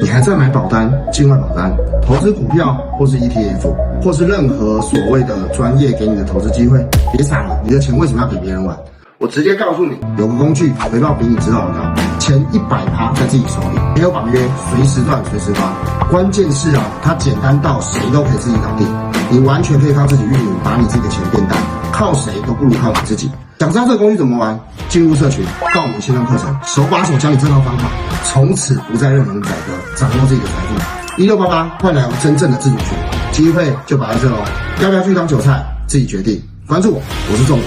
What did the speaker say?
你还在买保单、境外保单、投资股票或是 ETF， 或是任何所谓的专业给你的投资机会？别傻了，你的钱为什么要给别人玩？我直接告诉你，有个工具回报比你知道的高，前100%在自己手里，没有绑约，随时断随时发。关键是啊，它简单到谁都可以自己搞定，你完全可以靠自己运营，把你自己的钱变大，靠谁都不如靠你自己。想知道这个工具怎么玩？进入社群，报名线上课程，手把手教你这套方法，从此不再任何人宰割，掌握自己的财富。1688换来真正的自主权，机会就摆在这喽，要不要去当韭菜，自己决定。关注我，我是仲永。